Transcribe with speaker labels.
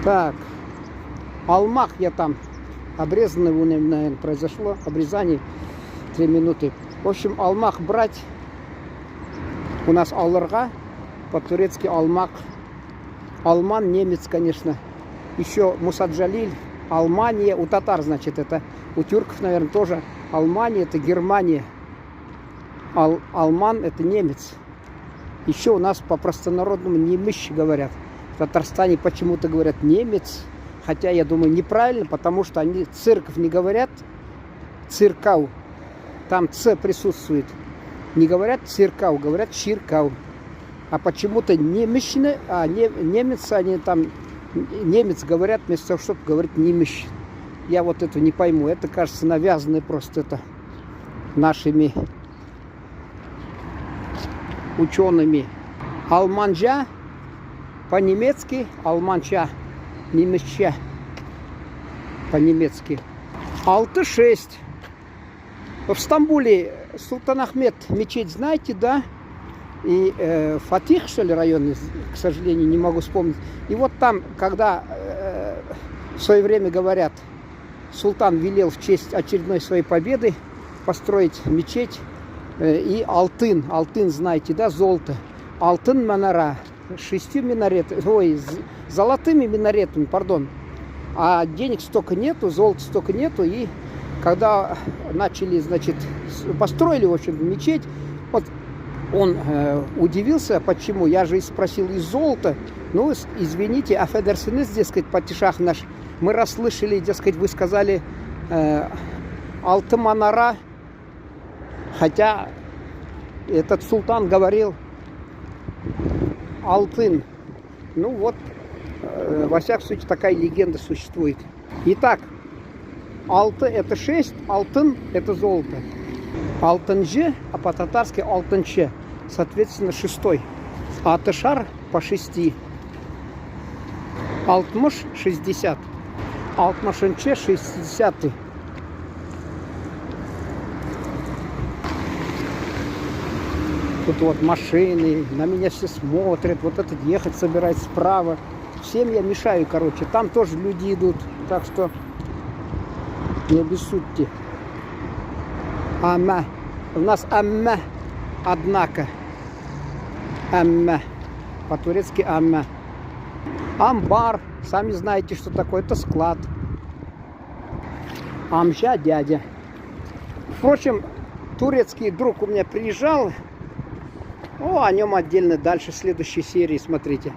Speaker 1: Так, Алмах я там обрезанный, наверное, произошло обрезание 3 минуты. В общем, Алмах брать. У нас Алларга, по-турецки Алмак. Алман, немец, конечно. Еще Мусаджалиль, Алмания. У татар, значит, это. У тюрков, наверное, тоже. Алмания, это Германия. Алман, это немец. Еще у нас по простонародному немыщ говорят. В Татарстане почему-то говорят немец. Хотя, я думаю, неправильно, потому что они церковь не говорят. Циркау. Там ц присутствует. Не говорят циркау, говорят чиркау. А почему-то немещины, а немец, они там немец говорят вместо того, чтобы говорить немещ. Я вот это не пойму. Это, кажется, навязано просто это нашими учеными. Алманжа по-немецки, алманча, немеща по-немецки. 6. В Стамбуле Султан Ахмед мечеть, знаете, да? И Фатих, что ли, район, к сожалению, не могу вспомнить. И вот там, когда в свое время, говорят, султан велел в честь очередной своей победы построить мечеть и алтын. Алтын, знаете, да, золото. Алтын манара. 6 минаретами, ой, золотыми минаретами, пардон. А денег столько нету, золота столько нету. И когда начали, значит, построили, в общем, мечеть, вот он удивился, почему. Я же спросил, из золота. Ну, извините, афедерсинес, дескать, патишах наш. Мы расслышали, дескать, вы сказали алты манара. Хотя этот султан говорил алтын. Ну вот, во всяком случае, такая легенда существует. Итак, алты это 6, алтын это золото. Алтынжи, а по-татарски алтынче, соответственно, 6. А атышар по 6. Алтмыш 60. Алтмышынче 60. Тут вот машины, на меня все смотрят, вот этот ехать собирается справа. Всем я мешаю, короче. Там тоже люди идут, так что не обессудьте. Амма. У нас амма, однако. Амма. По-турецки амма. Амбар. Сами знаете, что такое. Это склад. Амжа, дядя. Впрочем, турецкий друг у меня приезжал. О нем отдельно дальше в следующей серии смотрите.